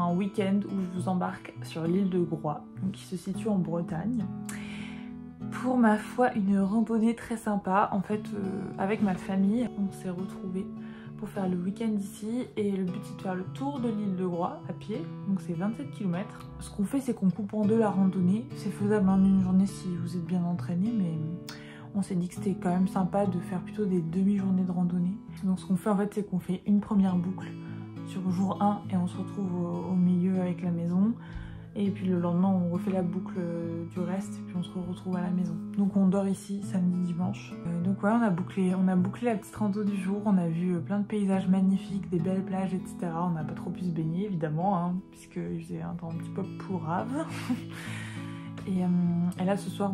un week-end où je vous embarque sur l'île de Groix, donc qui se situe en Bretagne. Pour ma foi, une randonnée très sympa. En fait, avec ma famille, on s'est retrouvés pour faire le week-end ici et le but c'est de faire le tour de l'île de Groix à pied, donc c'est 27 km. Ce qu'on fait, c'est qu'on coupe en deux la randonnée. C'est faisable en une journée si vous êtes bien entraîné, mais on s'est dit que c'était quand même sympa de faire plutôt des demi-journées de randonnée. Donc ce qu'on fait en fait, c'est qu'on fait une première boucle sur le jour 1 et on se retrouve au milieu avec la maison. Et puis le lendemain, on refait la boucle du reste et puis on se retrouve à la maison. Donc on dort ici samedi, dimanche. Donc ouais, on a bouclé la petite rando du jour. On a vu plein de paysages magnifiques, des belles plages, etc. On n'a pas trop pu se baigner évidemment, hein, puisqu'il faisait un temps un petit peu pourrave. Et là ce soir,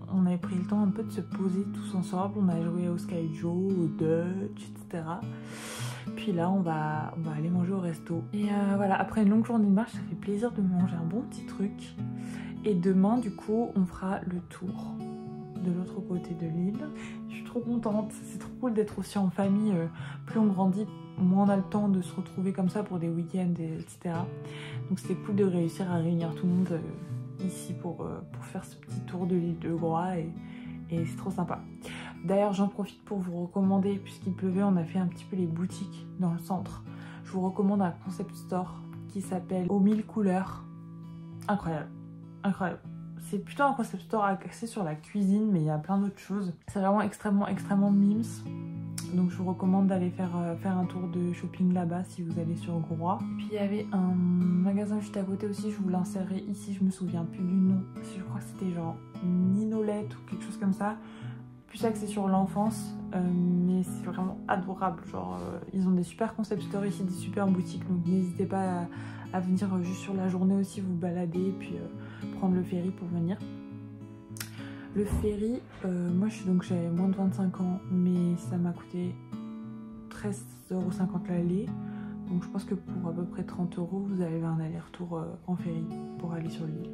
on avait pris le temps un peu de se poser tous ensemble. On a joué au Sky Joe, au Dutch, etc. Puis là on va aller manger au resto. Et voilà, après une longue journée de marche, ça fait plaisir de manger un bon petit truc. Et demain du coup on fera le tour de l'autre côté de l'île. Je suis trop contente, c'est trop cool d'être aussi en famille. Plus on grandit, moins on a le temps de se retrouver comme ça pour des week-ends, etc. Donc c'était cool de réussir à réunir tout le monde ici pour faire ce petit tour de l'île de Groix et c'est trop sympa. D'ailleurs j'en profite pour vous recommander, puisqu'il pleuvait, on a fait un petit peu les boutiques dans le centre. Je vous recommande un concept store qui s'appelle Aux 1000 couleurs. Incroyable, incroyable. C'est plutôt un concept store axé sur la cuisine, mais il y a plein d'autres choses. C'est vraiment extrêmement mimes. Donc je vous recommande d'aller faire un tour de shopping là-bas si vous allez sur Groix. Puis il y avait un magasin juste à côté aussi, je vous l'insérerai ici, je me souviens plus du nom. Je crois que c'était genre Ninolette ou quelque chose comme ça. Plus axé sur l'enfance, mais c'est vraiment adorable. Genre ils ont des super concept stores ici, des super boutiques, donc n'hésitez pas à venir juste sur la journée aussi vous balader et puis prendre le ferry pour venir. Le ferry, moi j'avais moins de 25 ans, mais ça m'a coûté 13,50 € l'aller. Donc je pense que pour à peu près 30 €, vous avez un aller-retour en ferry pour aller sur l'île.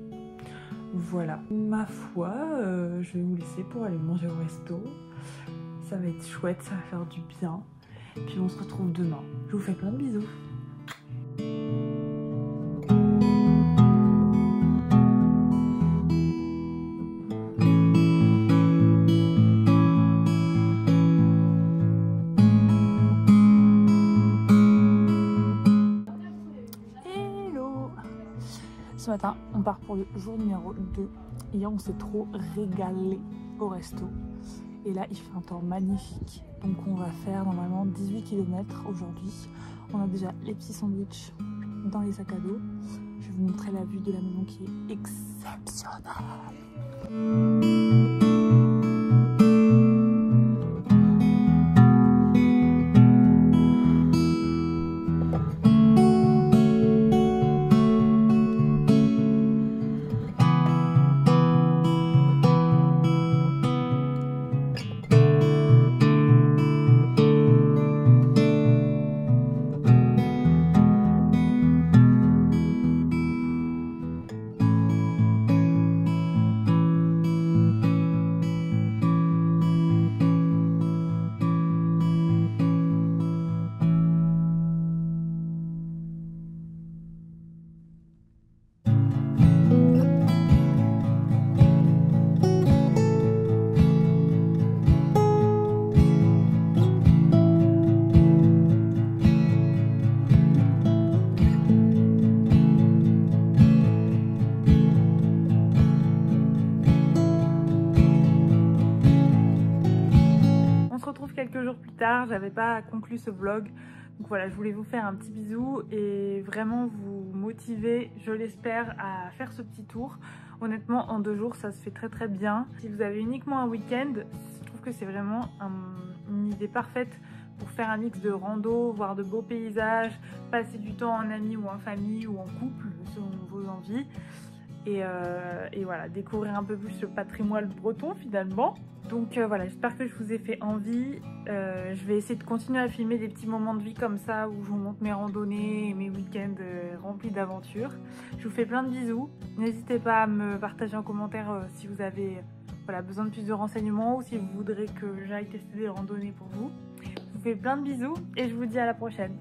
Voilà, ma foi, je vais vous laisser pour aller manger au resto. Ça va être chouette, ça va faire du bien. Puis on se retrouve demain. Je vous fais plein de bisous. Ce matin, on part pour le jour numéro 2. Hier, on s'est trop régalé au resto. Et là, il fait un temps magnifique. Donc, on va faire normalement 18 km aujourd'hui. On a déjà les petits sandwichs dans les sacs à dos. Je vais vous montrer la vue de la maison qui est exceptionnelle. Quelques jours plus tard, j'avais pas conclu ce vlog, donc voilà, je voulais vous faire un petit bisou et vraiment vous motiver, je l'espère, à faire ce petit tour. Honnêtement, en 2 jours, ça se fait très bien. Si vous avez uniquement un week-end, je trouve que c'est vraiment une idée parfaite pour faire un mix de rando, voir de beaux paysages, passer du temps en amis ou en famille ou en couple, selon vos envies. Et voilà, découvrir un peu plus le patrimoine breton finalement. Donc voilà, j'espère que je vous ai fait envie. Je vais essayer de continuer à filmer des petits moments de vie comme ça où je vous montre mes randonnées et mes week-ends remplis d'aventures. Je vous fais plein de bisous. N'hésitez pas à me partager en commentaire si vous avez besoin de plus de renseignements ou si vous voudrez que j'aille tester des randonnées pour vous. Je vous fais plein de bisous et je vous dis à la prochaine.